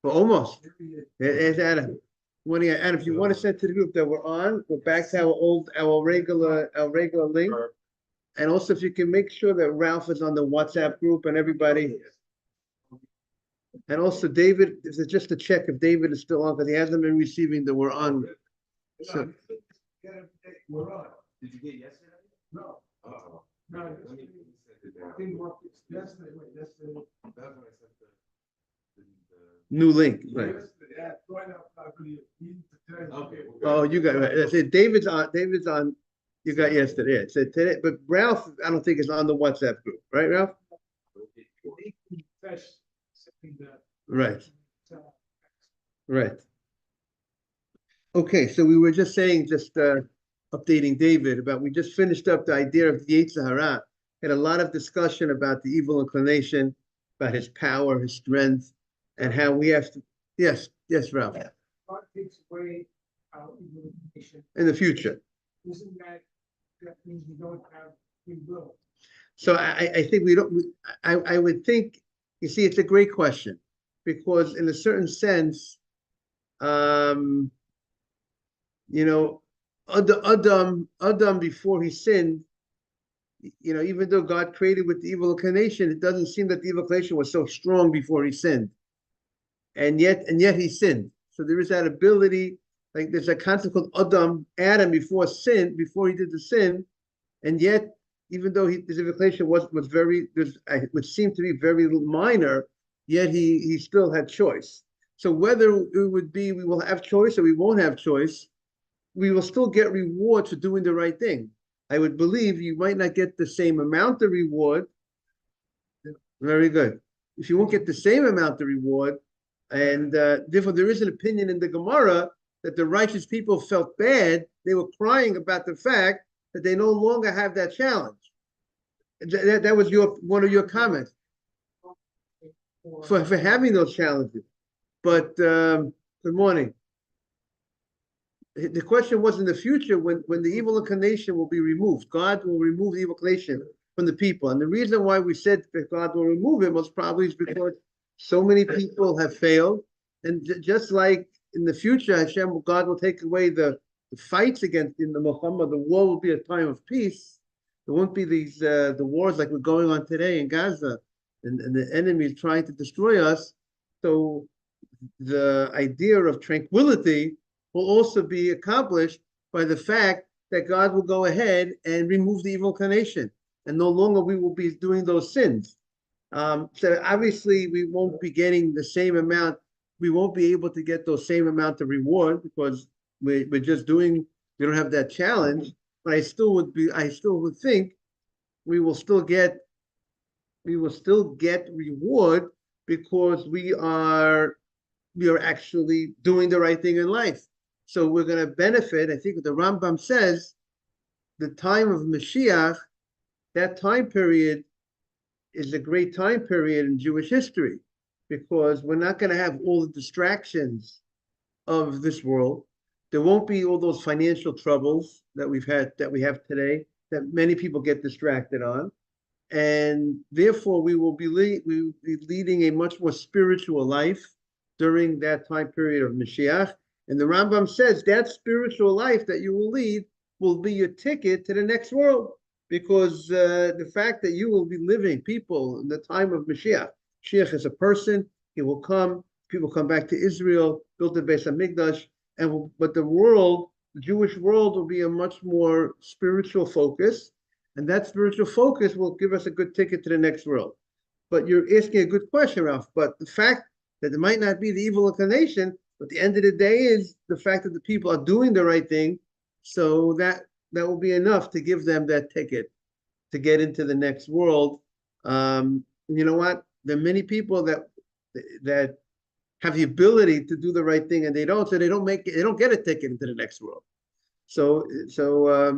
Well, almost. It's Adam. Adam, if you want to send to the group that we're on, go back to our regular link. And also, if you can make sure that Ralph is on the WhatsApp group and everybody. And also, David, if it's just to check if David is still on, because he hasn't been receiving that we're on. So, We're on. Did you get yesterday? No. No. Didn't work yesterday. That's when I sent the new link, right? Okay. Oh, you got it. I said David's on. David's on. You got yesterday. It said today, but Ralph, I don't think is on the WhatsApp group, right, Ralph? Right. Right. Okay, so we were just saying, updating David about, we just finished up the idea of the Yetzer Hara. Had a lot of discussion about the evil inclination, about his power, his strength, and how we have to. Yes, Ralph. God takes away our evil inclination. In the future. Isn't that means we don't have free will? So I think we don't. I would think. You see, it's a great question, because in a certain sense, Adam before he sinned, even though God created with the evil inclination, it doesn't seem that the evil inclination was so strong before he sinned, and yet he sinned. So there is that ability, like there's a concept called Adam before sin, before he did the sin, and yet even though his inclination was very, it would seem to be very minor, yet he still had choice. So whether it would be we will have choice or we won't have choice, we will still get reward for doing the right thing. I would believe you might not get the same amount of reward. Very good. If you won't get the same amount of reward, and therefore there is an opinion in the Gemara that the righteous people felt bad. They were crying about the fact that they no longer have that challenge. That was one of your comments for having those challenges. But good morning. The question was in the future when the evil inclination will be removed. God will remove the evil inclination from the people. And the reason why we said that God will remove it most probably is because so many people have failed. And just like in the future, God will take away the fights against the Muhammad, the war will be a time of peace. There won't be these the wars like we're going on today in Gaza, and the enemy is trying to destroy us. So the idea of tranquility will also be accomplished by the fact that God will go ahead and remove the evil inclination, and no longer we will be doing those sins. So obviously we won't be getting the same amount. We won't be able to get those same amount of reward because we're just doing. We don't have that challenge. But I still would think we will still get reward because we are actually doing the right thing in life. So we're going to benefit. I think what the Rambam says, the time of Mashiach, that time period is a great time period in Jewish history, because we're not going to have all the distractions of this world. There won't be all those financial troubles that we have today, that many people get distracted on. And therefore we will be leading a much more spiritual life during that time period of Mashiach. And the Rambam says that spiritual life that you will lead will be your ticket to the next world, because the fact that you will be living, people, in the time of Mashiach. Mashiach is a person. He will come. People come back to Israel, build the Beis Hamikdash, but the Jewish world will be a much more spiritual focus, and that spiritual focus will give us a good ticket to the next world. But you're asking a good question, Ralph. But the fact that there might not be the evil inclination, but the end of the day is the fact that the people are doing the right thing, so that will be enough to give them that ticket to get into the next world. You know what? There are many people that have the ability to do the right thing and they don't, so they don't get a ticket into the next world. So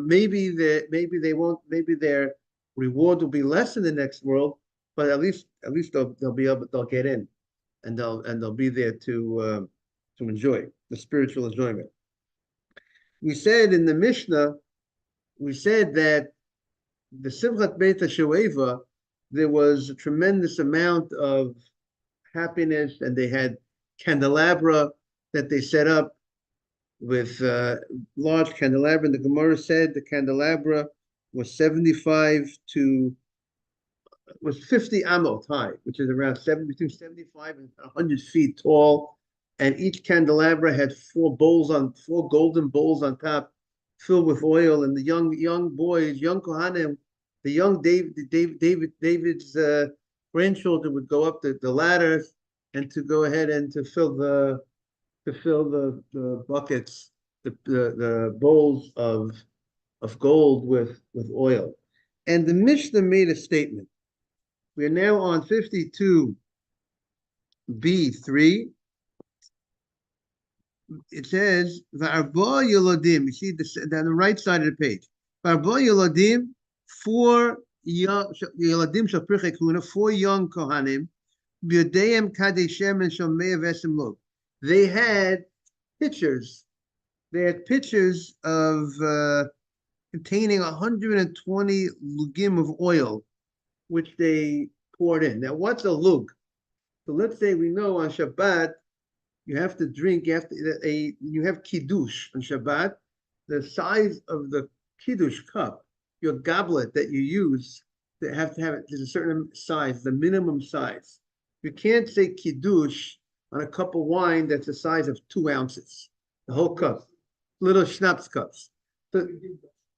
maybe they won't, maybe their reward will be less in the next world, but at least they'll get in, and they'll be there to enjoy the spiritual enjoyment. We said in the Mishnah, that the Simchat Beit HaShoeva, there was a tremendous amount of happiness, and they had candelabra that they set up with large candelabra. And the Gemara said the candelabra was 75 to was 50 amot high, which is around between 75 and 100 feet tall. And each candelabra had four golden bowls on top, filled with oil. And the young boys, young Kohanim, the young David's grandchildren would go up the ladders and to go ahead and to fill the buckets, the bowls of gold with oil. And the Mishnah made a statement. We are now on 52b3. It says, V'arba yolodim. You see this on the right side of the page. V'arba yolodim, four young Kohanim, b'yodeim kadeshem and shomei v'esem log. They had pitchers. They had pitchers of containing 120 lugim of oil, which they poured in. Now, what's a lug? So let's say we know on Shabbat you have to drink. You have kiddush on Shabbat. The size of the kiddush cup, your goblet that you use, they have to have it. There's a certain size, the minimum size. You can't say kiddush on a cup of wine that's the size of 2 ounces. The whole cup, little schnapps cups. So,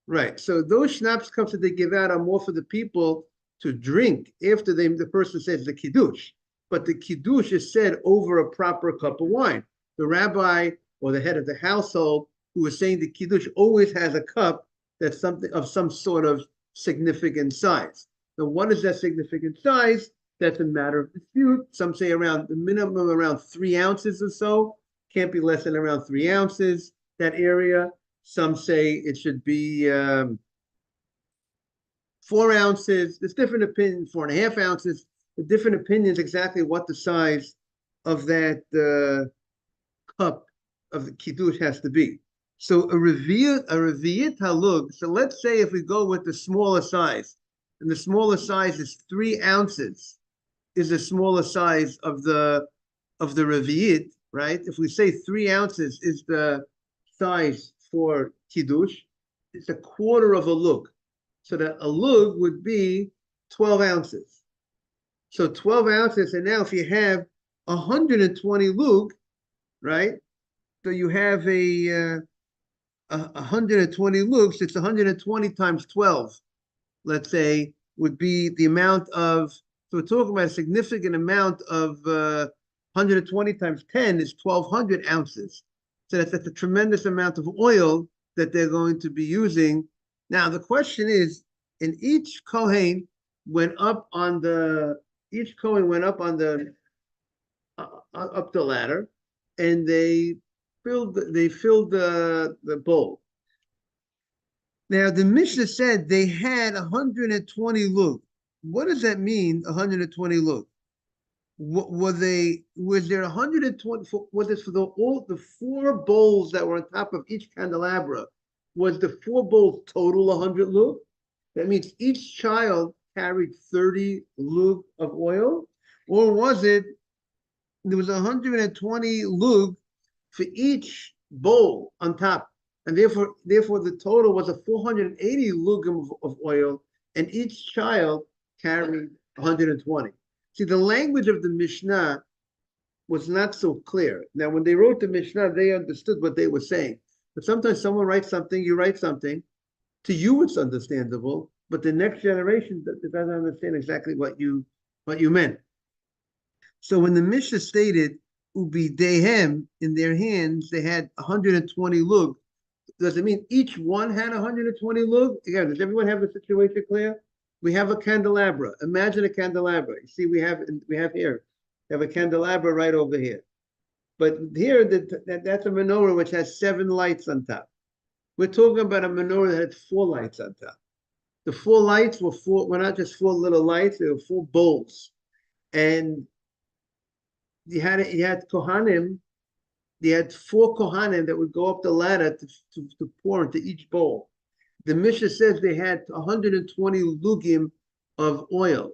right. So those schnapps cups that they give out are more for the people to drink after the person says the kiddush. But the kiddush is said over a proper cup of wine. The rabbi or the head of the household who is saying the kiddush always has a cup that's something of some sort of significant size. Now, what is that significant size? That's a matter of dispute. Some say around the minimum around 3 ounces or so. Can't be less than around 3 ounces, that area. Some say it should be 4 ounces. There's different opinions, 4.5 ounces. The different opinions exactly what the size of that cup of the kiddush has to be. So a reviyat halug. So let's say if we go with the smaller size, and the smaller size is 3 ounces, is the smaller size of the reviyat, right? If we say 3 ounces is the size for kiddush, it's a quarter of a lug. So that a lug would be 12 ounces. So 12 ounces, and now if you have 120 lug, right? So you have a 120 lugs, it's 120 times 12, let's say, would be the amount of, so we're talking about a significant amount of 120 times 10 is 1,200 ounces. So that's a tremendous amount of oil that they're going to be using. Now, the question is, in each Kohen went up on the up the ladder, and they filled the bowl. Now the Mishnah said they had 120 lug. What does that mean? 120 lug. Was there 120? Was this for the 4 bowls that were on top of each candelabra? Was the 4 bowls total 100 lug? That means each child carried 30 lug of oil, or was it there was 120 lug for each bowl on top, and therefore the total was a 480 lugim of oil, and each child carried 120. See, the language of the Mishnah was not so clear. Now, when they wrote the Mishnah, they understood what they were saying. But sometimes someone writes something, you write something, to you it's understandable, but the next generation doesn't understand exactly what you meant. So when the Mishnah stated ubidehem, in their hands they had 120 lug, does it mean each one had 120 lug? Again, does everyone have the situation clear? We have a candelabra. Imagine a candelabra. You see, we have here. We have a candelabra right over here. But here, that's a menorah which has 7 lights on top. We're talking about a menorah that had 4 lights on top. The 4 lights were not just 4 little lights, they were 4 bowls. And you had Kohanim, you had 4 Kohanim that would go up the ladder to pour into each bowl. The Mishnah says they had 120 lugim of oil.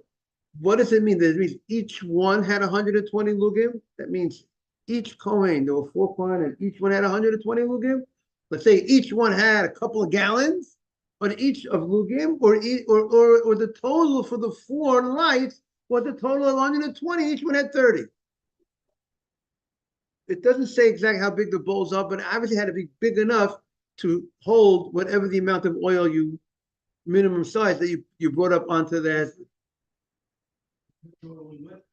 What does it mean? That means each one had 120 lugim? That means each Kohen, there were 4 Kohen, and each one had 120 lugim. Let's say each one had a couple of gallons on each of lugim, or the total for the 4 lights was a total of 120. Each one had 30. It doesn't say exactly how big the bowls are, but obviously had to be big enough to hold whatever the amount of oil minimum size that you brought up onto that.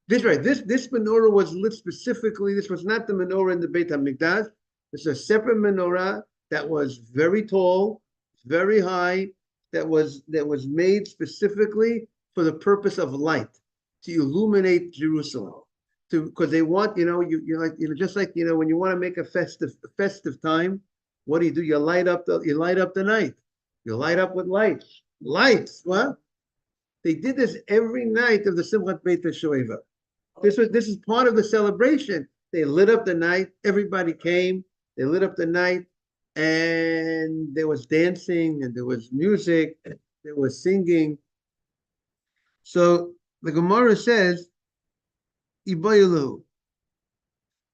This right. This menorah was lit specifically. This was not the menorah in the Beit HaMikdash. It's a separate menorah that was very tall, very high, that was made specifically for the purpose of light, to illuminate Jerusalem. Because they want, you're like, just like, when you want to make a festive time, what do? You light up the night. You light up with lights. Lights. What? They did this every night of the Simchat Beit HaShoeva. This is part of the celebration. They lit up the night. Everybody came. They lit up the night, and there was dancing, and there was music, there was singing. So the Gemara says, "Ibayulu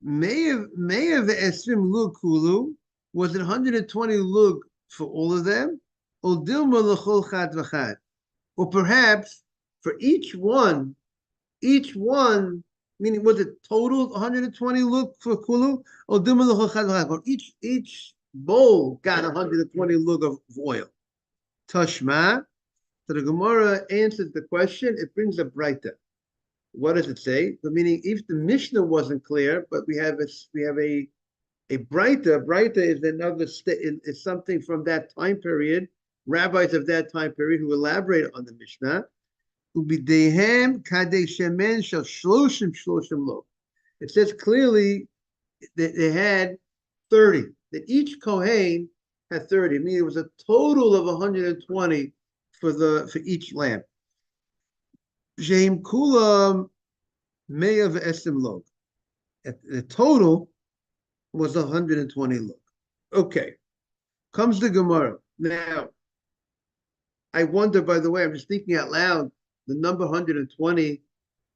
Me'av Esrim lug kulu." Was it 120 lug for all of them? Or dilma l'chol chad v'chad? Or perhaps for each one, meaning was it total 120 lug for kulu? Or dilma l'chol chad v'chad? Or each bowl got 120 lug of oil. Tashma. So the Gemara answers the question. It brings a breita. What does it say? So meaning, if the Mishnah wasn't clear, but we have a breita. Breita is another is something from that time period. Rabbis of that time period who elaborate on the Mishnah. It says clearly that they had 30. That each Kohen had 30. Meaning it was a total of 120 for each lamp. Sheim kulam me'av esim log. The total was 120 log. Okay, comes the Gemara. Now, I wonder, by the way, I'm just thinking out loud, the number 120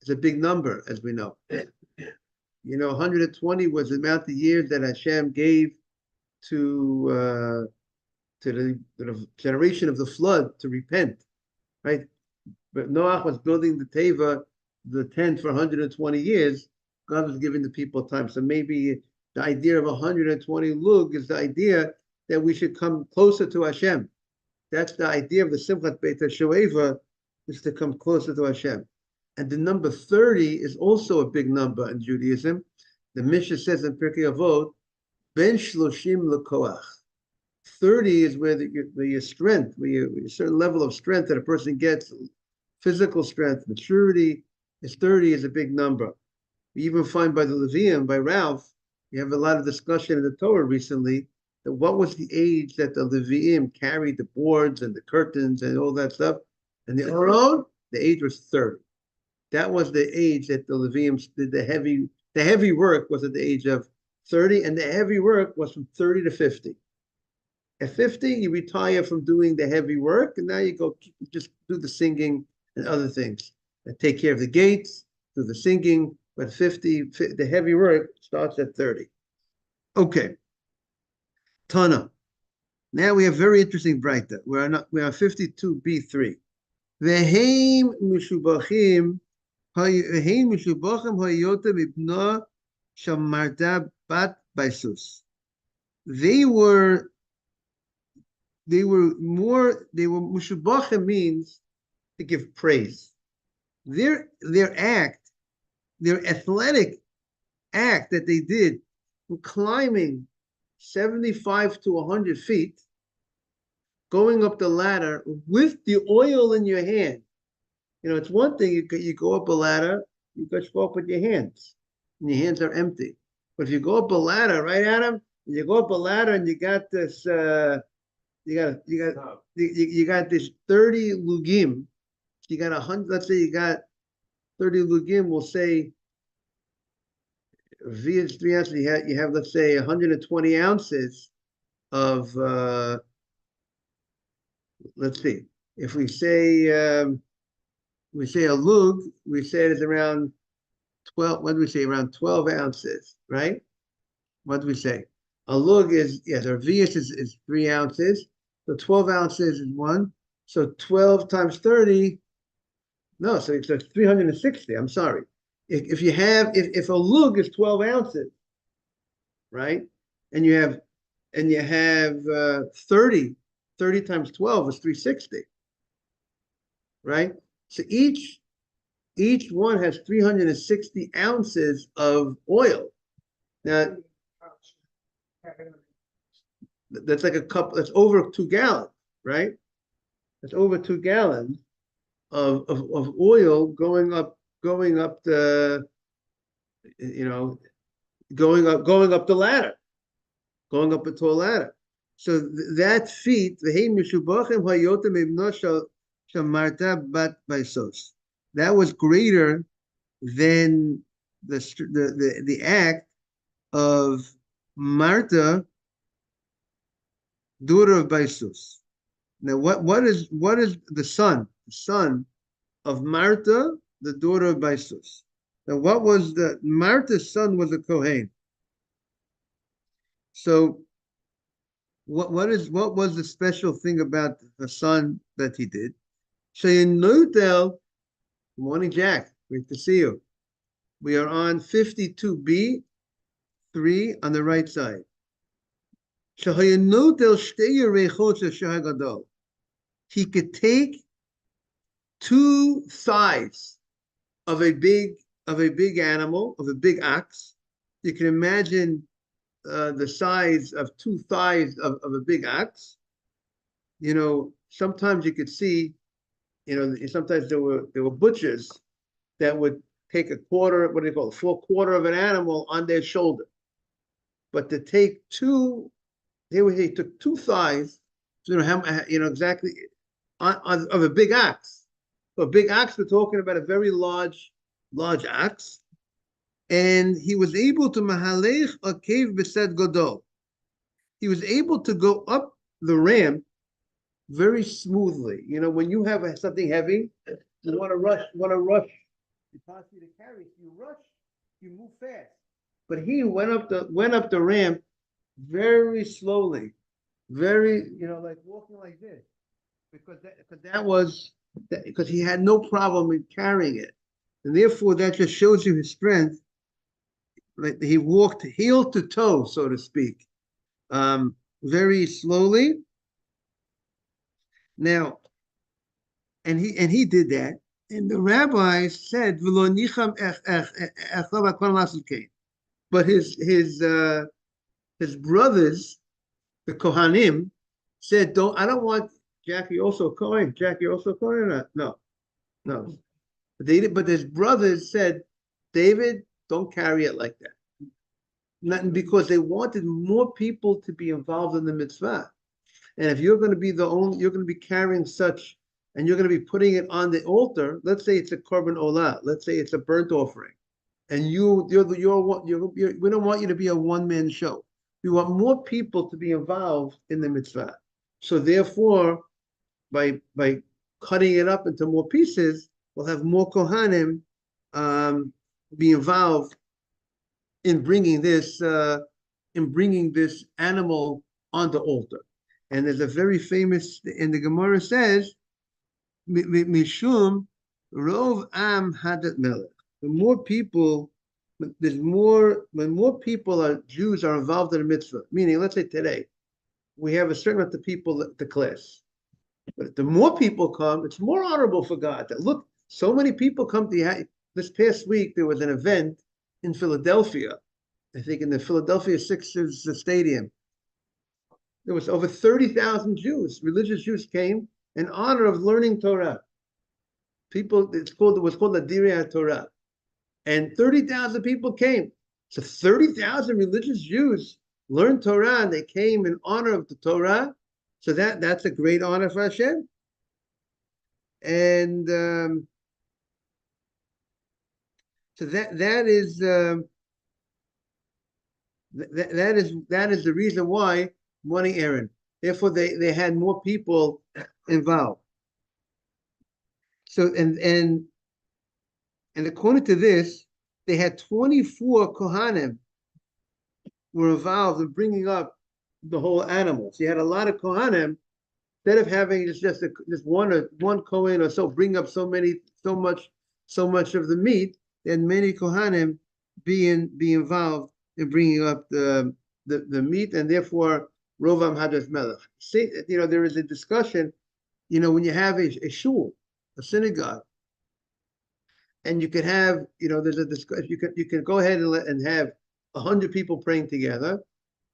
is a big number, as we know. 120 was the amount of years that Hashem gave to the generation of the flood to repent, right? But Noach was building the teva, the tent, for 120 years. God was giving the people time. So maybe the idea of 120 lug is the idea that we should come closer to Hashem. That's the idea of the Simchat Beit HaShoeva, is to come closer to Hashem. And the number 30 is also a big number in Judaism. The Mishnah says in Pirkei Avot, Ben Shloshim Lekoach. 30 is where your strength, where a certain level of strength that a person gets, physical strength, maturity, 30 is a big number. We even find by the Levium, by Ralph, you have a lot of discussion in the Torah recently, that what was the age that the Levium carried the boards and the curtains and all that stuff, and the Aron, the age was 30. That was the age that the Levium did the heavy work was at the age of 30, and the heavy work was from 30 to 50. At 50, you retire from doing the heavy work, and now you go just do the singing and other things. And take care of the gates, do the singing, but 50, the heavy work starts at 30. Okay. Tana. Now we have very interesting breita. We are 52b3. Veheim mishubachim hayotem ibna shamarta bat baisus. They were mushubachim means to give praise. Their athletic act that they did, climbing 75 to 100 feet, going up the ladder with the oil in your hand. It's one thing, you go up a ladder, you just go up with your hands, and your hands are empty. But if you go up a ladder, right, Adam? You go up a ladder and you got this, you got this 30 lugim. You got 100. Let's say you got 30 lugim. We'll say via 3 ounces. You have let's say 120 ounces of. Let's see. If we say a lug, we say it's around 12, what do we say, around 12 ounces, right? What do we say? A lug is, yes, our vias is 3 ounces. So 12 ounces is one. So 12 times 30, no, so it's 360. I'm sorry. If you have, if a lug is 12 ounces, right? And you have 30 times 12 is 360, right? So each one has 360 ounces of oil. Now, that's like a cup, that's over 2 gallons, right? That's over 2 gallons of oil going up the, you know, going up the ladder, going up a tall ladder. So that feat, that was greater than the act of Marta, daughter of Baisus. Now, what is the son? The son of Marta, the daughter of Baisus. Now, what was the Marta's son was a Kohen. So, what was the special thing about the son that he did? Good morning, Jack. Great to see you. We are on 52b, 3 on the right side. He could take 2 thighs of a big animal, of a big ox. You can imagine the size of 2 thighs of a big ox. Sometimes you could see, sometimes there were butchers that would take a quarter, what do you call it, 4/4 of an animal on their shoulder. But to take he took 2 thighs, exactly of a big ox. So a big ox, we're talking about a very large ox. And he was able to mahalech a cave besed godol. He was able to go up the ramp very smoothly. When you have something heavy, you want to rush. It's possible to carry. You rush, you move fast. But he went up the ramp very slowly, very, like walking like this, because he had no problem in carrying it, and therefore that just shows you his strength. Like he walked heel to toe, so to speak, very slowly. Now, and he did that, and the rabbis said, but his brothers, the Kohanim, said, I don't want Jackie also Cohen. Jackie also Cohen or not? No, no. But his brothers said, David, don't carry it like that. Not because they wanted more people to be involved in the mitzvah. And if you're going to be you're going to be carrying such, and you're going to be putting it on the altar. Let's say it's a korban olah. Let's say it's a burnt offering, and we don't want you to be a one-man show. We want more people to be involved in the mitzvah. So therefore, by cutting it up into more pieces, we'll have more kohanim be involved in bringing this animal on the altar. And there's a very famous, and the Gemara says, Mishum Rov Am Hadat Melech. The more people, when more people Jews are involved in a mitzvah, meaning, let's say today, we have a certain amount of people at the class. But if the more people come, it's more honorable for God. That look, so many people come to this past week, there was an event in Philadelphia, I think in the Philadelphia Sixers Stadium. There was over 30,000 Jews, religious Jews came in honor of learning Torah. It was called the Direi Torah. And 30,000 people came. So 30,000 religious Jews learned Torah, and they came in honor of the Torah. So that's a great honor for Hashem. And so that is the reason why morning Aaron. Therefore, they had more people involved. So and according to this, they had 24 Kohanim were involved in bringing up the whole animal. So you had a lot of Kohanim, instead of having just one Kohen or so bring up so much of the meat, then many Kohanim be involved in bringing up the meat, and therefore Rovam Hadas Melech. See, there is a discussion, when you have a shul, a synagogue, and you could have, there's a discussion, you can go ahead and have 100 people praying together,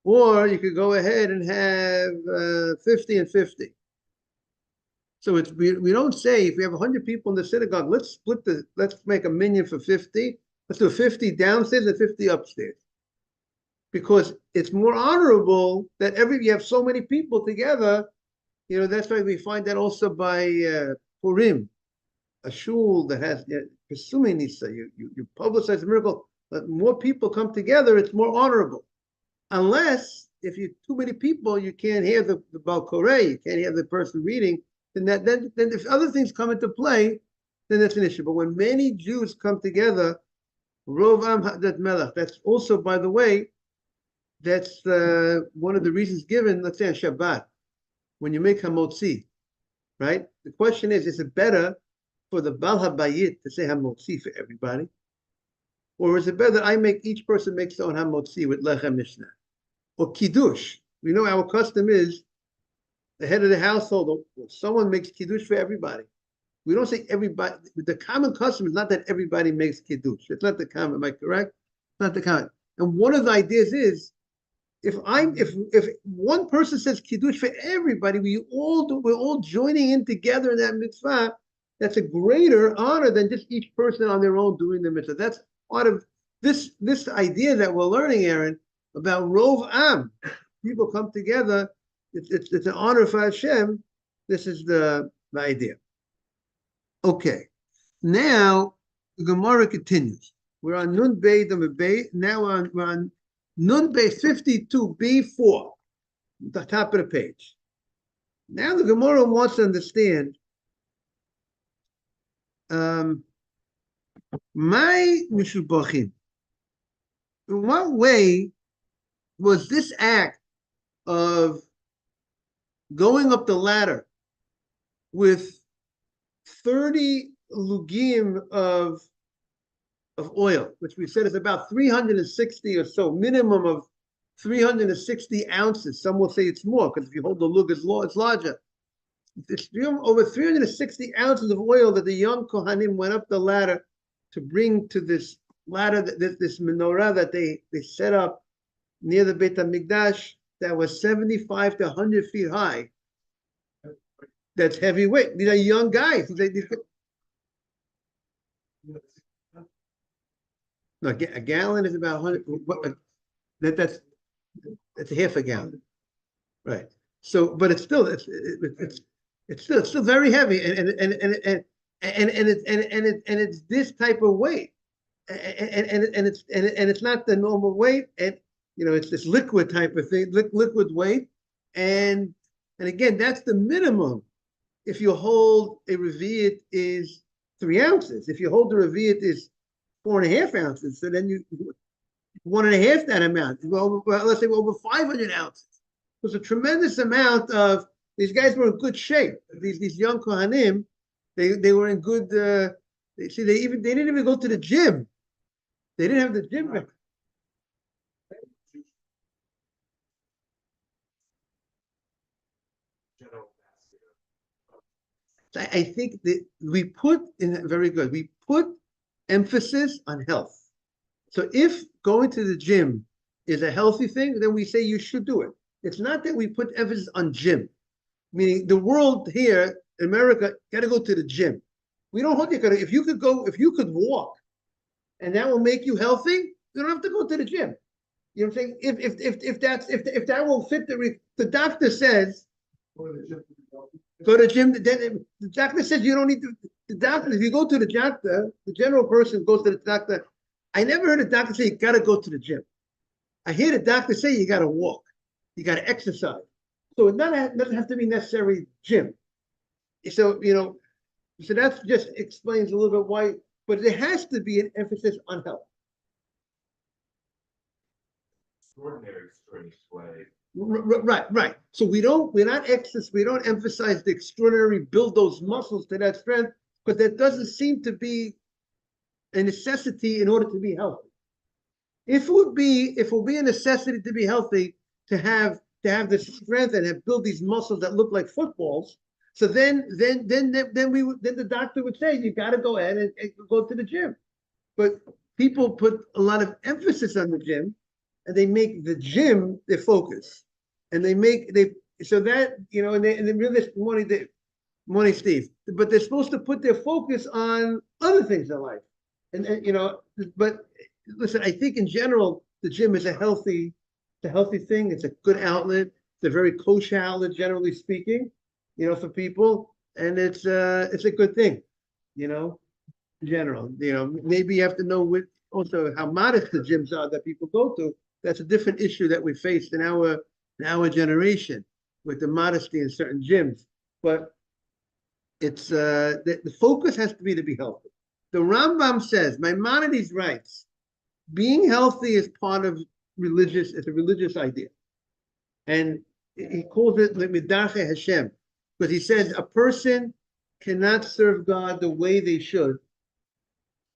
or you could go ahead and have 50 and 50. So we don't say if we have 100 people in the synagogue, let's make a minyan for 50. Let's do 50 downstairs and 50 upstairs, because it's more honorable that you have so many people together. That's why we find that also by Purim, a shul that has pursuing Nisa. You publicize the miracle, but more people come together, it's more honorable. Unless if you too many people, you can't hear the Baal Koreh, you can't hear the person reading. Then if other things come into play, then that's an issue. But when many Jews come together, Rov Am Hadat Melech. That's also, by the way, that's one of the reasons given, let's say on Shabbat, when you make Hamotzi, right? The question is it better for the Bal HaBayit to say Hamotzi for everybody? Or is it better that each person makes their own Hamotzi with Lechem Mishnah? Or Kiddush? We know our custom is the head of the household, someone makes Kiddush for everybody. We don't say everybody. The common custom is not that everybody makes Kiddush. It's not the common. Am I correct? It's not the common. And one of the ideas is, if one person says Kiddush for everybody, we're all joining in together in that mitzvah. That's a greater honor than just each person on their own doing the mitzvah. That's part of this idea that we're learning, Aaron, about Rov Am. People come together. It's an honor for Hashem. This is the idea. Okay, now the Gemara continues. We're on Nun Bey Bey. Now we're on Nun Bey 52b4, the top of the page. Now the Gemara wants to understand my Mishubachim. In what way was this act of going up the ladder with 30 lugim of oil, which we said is about 360 or so, minimum of 360 ounces. Some will say it's more, because if you hold the lug, it's larger. It's over 360 ounces of oil that the young Kohanim went up the ladder to bring to this ladder, this menorah that they set up near the Beit HaMikdash, that was 75 to 100 feet high. That's heavyweight. These are young guys. No, a gallon is about 100. That's half a gallon, right? So, but it's still still very heavy, and it's this type of weight, and it's not the normal weight, and it's this liquid type of thing, liquid weight, and again, that's the minimum. If you hold a revi'it is 3 ounces. If you hold the revi'it is 4.5 ounces, so then you 1.5 that amount. Well, let's say over 500 ounces. It was a tremendous amount of. These guys were in good shape. These young Kohanim, they were in good. They didn't even go to the gym. They didn't have the gym. Right. I think that we put emphasis on health. So if going to the gym is a healthy thing, then we say you should do it. It's not that we put emphasis on gym, meaning the world here, America, got to go to the gym. We don't hold you. If you could walk, and that will make you healthy, you don't have to go to the gym. You know what I'm saying? If that will fit the doctor says. Go to the gym. The doctor says you don't need to. The doctor, if you go to the doctor, the general person goes to the doctor. I never heard a doctor say you got to go to the gym. I hear the doctor say you got to walk, you got to exercise. So it doesn't have to be necessarily gym. So so that just explains a little bit why. But there has to be an emphasis on health. extraordinary strange way. Right. So we're not we don't emphasize the extraordinary, build those muscles to that strength, but that doesn't seem to be a necessity in order to be healthy. If it would be a necessity to be healthy, to have the strength and have build these muscles that look like footballs, so then the doctor would say you got to go ahead and go to the gym. But people put a lot of emphasis on the gym, and they make the gym their focus, and they so that and they really morning Steve, but they're supposed to put their focus on other things in life, and but listen, I think in general the gym is a healthy thing. It's a good outlet. It's a very kosher outlet, generally speaking, for people, and it's a good thing, in general. Maybe you have to know also how modest the gyms are that people go to. That's a different issue that we faced in our generation with the modesty in certain gyms. But it's the focus has to be healthy. The Rambam says, Maimonides writes, being healthy is part of it's a religious idea. And he calls it Midache Hashem, because he says a person cannot serve God the way they should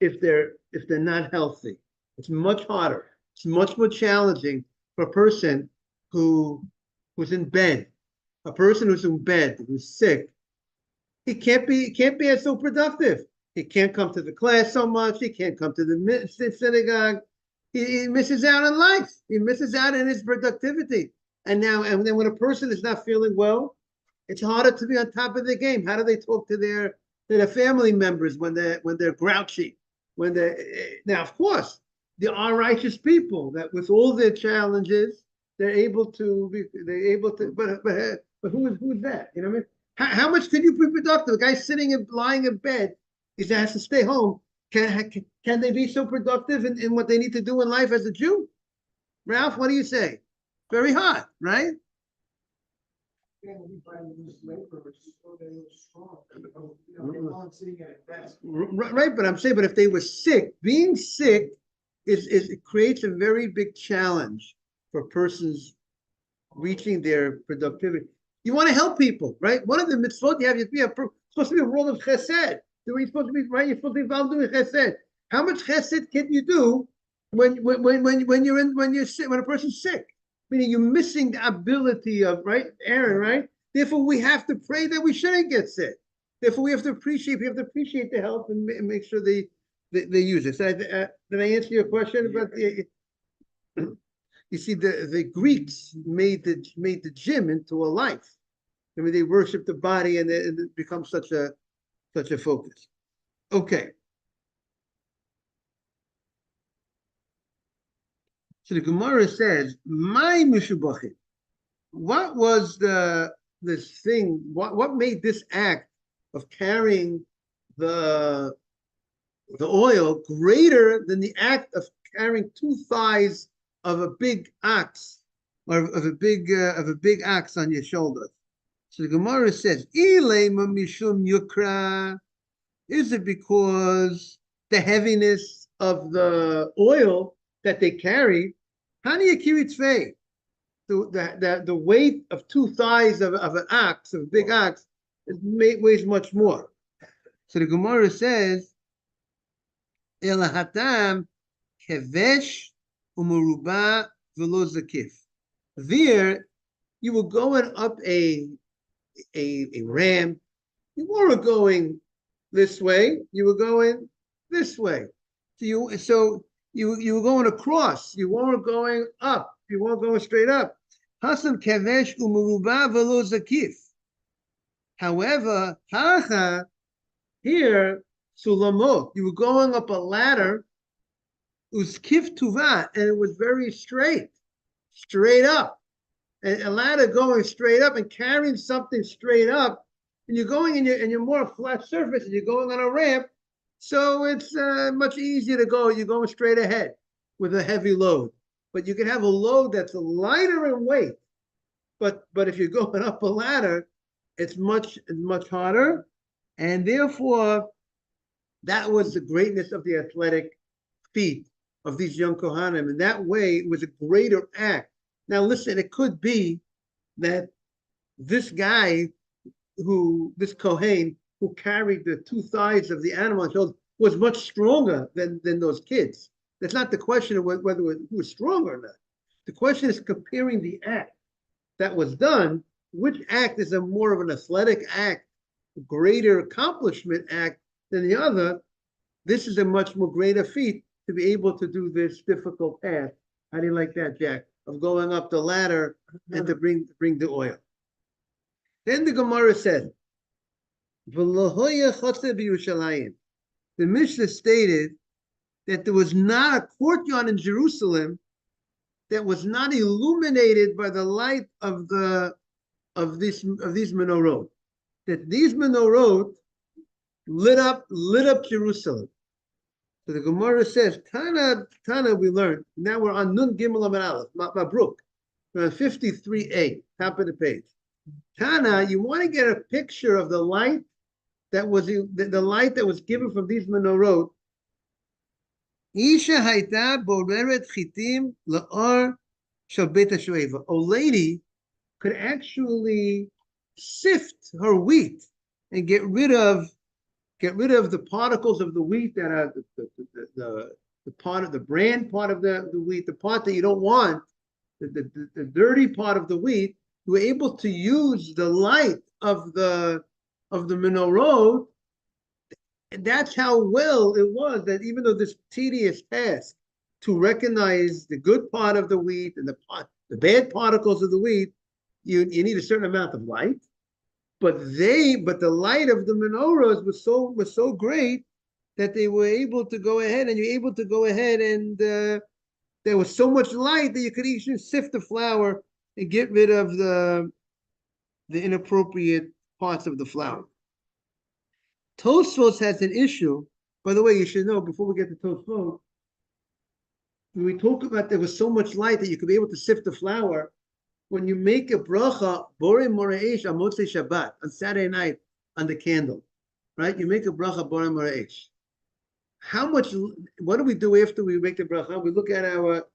if they're not healthy. It's much harder. It's much more challenging for a person who's in bed. A person who's in bed, who's sick, he can't be as so productive. He can't come to the class so much. He can't come to the synagogue. He misses out on life. He misses out in his productivity. And then when a person is not feeling well, it's harder to be on top of the game. How do they talk to their family members when they're grouchy? Now, of course, there are righteous people that with all their challenges, they're able to, but who's that? You know what I mean? How much can you be productive? A guy sitting and lying in bed, he has to stay home. Can they be so productive in what they need to do in life as a Jew? Ralph, what do you say? Very hard, right? Right, but I'm saying, but if they were sick, being sick it creates a very big challenge for persons reaching their productivity. You want to help people, right? One of the mitzvot you have is supposed to be a world of chesed. You're supposed to be right. You're supposed to be involved in chesed. How much chesed can you do when a person's sick? Meaning you're missing the ability of Aaron, right? Therefore, we have to pray that we shouldn't get sick. Therefore, we have to appreciate the help and make sure they use it. So did I answer your question about the? You see, the Greeks made the gym into a life. I mean, they worship the body, and it becomes such a focus. Okay. So the Gemara says, "My mishubachim." What was this thing? What made this act of carrying the oil greater than the act of carrying 2 thighs of a big ox, or of a big ox on your shoulders? So the Gemara says, "Ilema mishum yukra." Is it because the heaviness of the oil that they carry? Hani yakiritzvei. The weight of 2 thighs of an ox, of a big ox, weighs much more. So the Gemara says, Elahatam kevesh umuruba velo zakif. There, you were going up a ram. You weren't going this way. You were going this way. So you were going across. You weren't going up. You weren't going straight up. Hasan kevesh umuruba velo zakif. However, hacha here sulamot. You were going up a ladder. Uskif tuva, and it was very straight up. And a ladder going straight up and carrying something straight up, and you're going in your more flat surface, and you're going on a ramp, so it's much easier to go. You're going straight ahead with a heavy load. But you can have a load that's lighter in weight. But if you're going up a ladder, it's much harder. And therefore, that was the greatness of the athletic feat of these young Kohanim. And that way, it was a greater act. Now, listen, it could be that this guy this Kohen, who carried the two thighs of the animal was much stronger than those kids. That's not the question of whether who was stronger or not. The question is comparing the act that was done. Which act is a more of an athletic act, a greater accomplishment act than the other? This is a much more greater feat to be able to do this difficult path. How do you like that, Jack? Of going up the ladder and to bring the oil. Then the Gemara said, the Mishnah stated that there was not a courtyard in Jerusalem that was not illuminated by the light of these menorot. That these menorot lit up Jerusalem. So the Gemara says, Tana, we learned. Now we're on Nun Gimel Amud Aleph, Mabruk. We're on 53a, top of the page. Tana, you want to get a picture of the light that was the light that was given from these menorot. Isha hayta boreret chitim la'or shel beit hashoeva. A lady could actually sift her wheat and get rid of the particles of the wheat that are the part of the bran part of the wheat, the part that you don't want, the dirty part of the wheat. You were able to use the light of the menorot. And that's how well it was that even though this tedious task to recognize the good part of the wheat and the bad particles of the wheat, you need a certain amount of light. But the light of the menorahs was so great that they were able to go ahead, and you're able to go ahead and there was so much light that you could even sift the flour and get rid of the inappropriate parts of the flour. Tosfos has an issue. By the way, you should know, before we get to Tosfos, when we talk about there was so much light that you could be able to sift the flour, when you make a bracha, Borei Moreish on Motzei Shabbat, on Saturday night, on the candle, right? You make a bracha, Borei Moreish. What do we do after we make the bracha? We look at our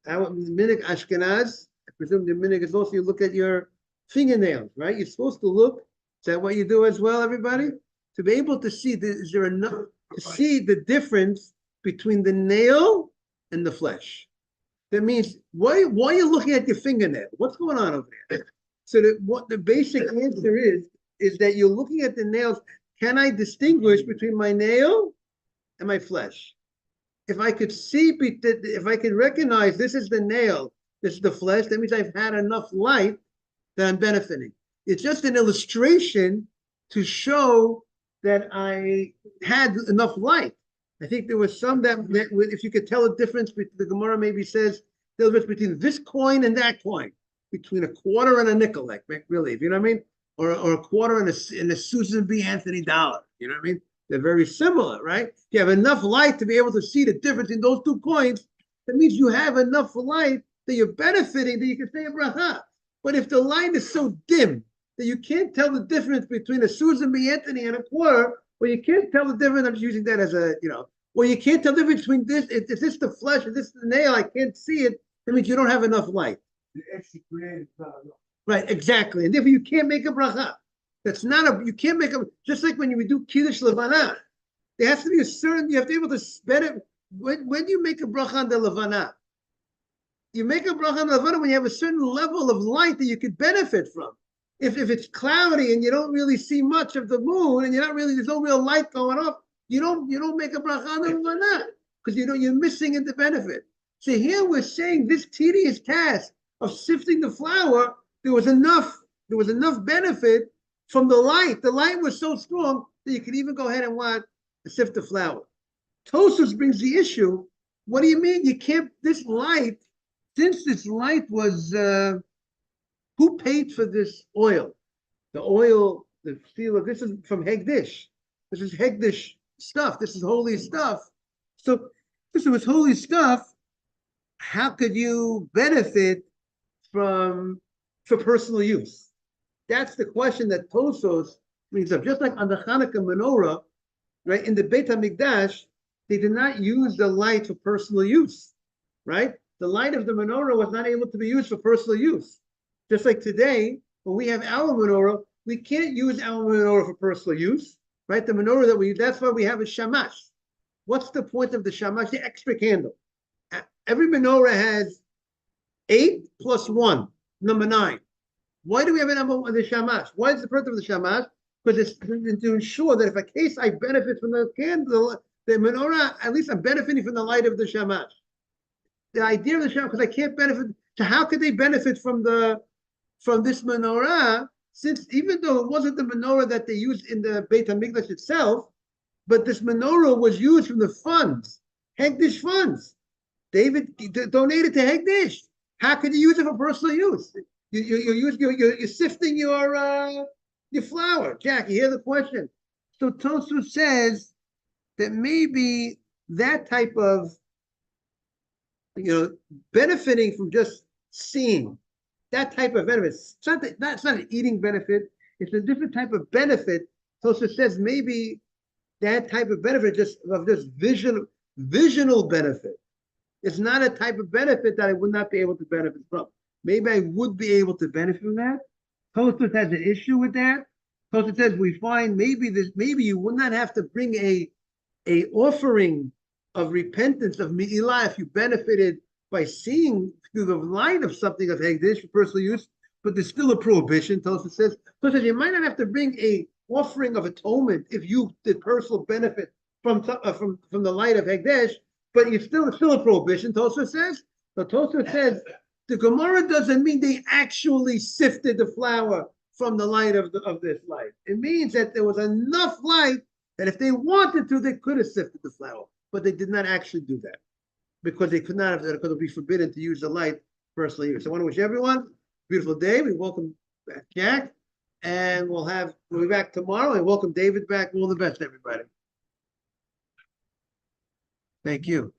minig Ashkenaz. I presume the minig is also you look at your fingernails, right? You're supposed to look. Is that what you do as well, everybody? To be able to see, is there enough to see the difference between the nail and the flesh? That means, why are you looking at your fingernail? What's going on over there? So what the basic answer is that you're looking at the nails. Can I distinguish between my nail and my flesh? If I could see, if I could recognize this is the nail, this is the flesh, that means I've had enough light that I'm benefiting. It's just an illustration to show that I had enough light. I think there was some that if you could tell a difference, the Gemara maybe says the difference between this coin and that coin, between a quarter and a nickel, like really, if you know what I mean, or a quarter and a Susan B. Anthony dollar, you know what I mean? They're very similar, right? If you have enough light to be able to see the difference in those two coins, that means you have enough light that you're benefiting, that you can say a bracha. But if the light is so dim that you can't tell the difference between a Susan B. Anthony and a quarter, well, you can't tell the difference. I'm just using that as well, you can't tell the difference between this. Is this the flesh? Is this the nail? I can't see it. That means you don't have enough light. Right, exactly. And therefore, you can't make a bracha. You can't make a, just like when you do Kiddush Levana, there has to be a certain, you have to be able to spend it. When do you make a bracha on the Levana? You make a bracha on the Levana when you have a certain level of light that you could benefit from. If it's cloudy and you don't really see much of the moon and there's no real light going off, you don't make a bracha on the Levana because you're missing the benefit. So here we're saying this tedious task of sifting the flour, there was enough benefit from the light. The light was so strong that you could even go ahead and sift the flour. Tosfos brings the issue. What do you mean you can't? This light, since this light was, who paid for this oil? The oil, the steel. This is from Hegdish. This is Hegdish stuff. This is holy stuff. So this was holy stuff. How could you benefit for personal use? That's the question that Tosfos brings up. Just like on the Hanukkah menorah, right, in the Beit HaMikdash, they did not use the light for personal use, right? The light of the menorah was not able to be used for personal use. Just like today, when we have our menorah, we can't use our menorah for personal use, right? The menorah that's why we have a shamash. What's the point of the shamash? The extra candle. Every menorah has 8 plus 1, number 9. Why do we have a number one, the shamash? Why is the purpose of the shamash? Because it's to ensure that if a case I benefit from the candle, the menorah, at least I'm benefiting from the light of the shamash. The idea of the shamash, because I can't benefit. So how could they benefit from this menorah? Since even though it wasn't the menorah that they used in the Beit HaMikdash itself, but this menorah was used from the funds, Hegdish funds. David donated to Hegdish. How could you use it for personal use? You're sifting your flour. Jack, you hear the question? So Tosfos says that maybe that type of benefiting from just seeing, that type of benefit. It's not an eating benefit. It's a different type of benefit. Tosfos says maybe that type of benefit just visional benefit. It's not a type of benefit that I would not be able to benefit from. Maybe I would be able to benefit from that. Tosfos has an issue with that. Tosfos says we find maybe you would not have to bring a offering of repentance of Mi'ilah if you benefited by seeing through the light of something of Hegdish for personal use, but there's still a prohibition. Tosfos says you might not have to bring a offering of atonement if you did personal benefit from the light of Hegdish, but it's still a prohibition. Tosfos says. So Tosfos says the Gemara doesn't mean they actually sifted the flour from the light of this light. It means that there was enough light that if they wanted to, they could have sifted the flour, but they did not actually do that because they could not have. It could be forbidden to use the light personally use. So I want to wish everyone a beautiful day. We welcome back Jack, and we'll be back tomorrow. And welcome David back. All the best, everybody. Thank you.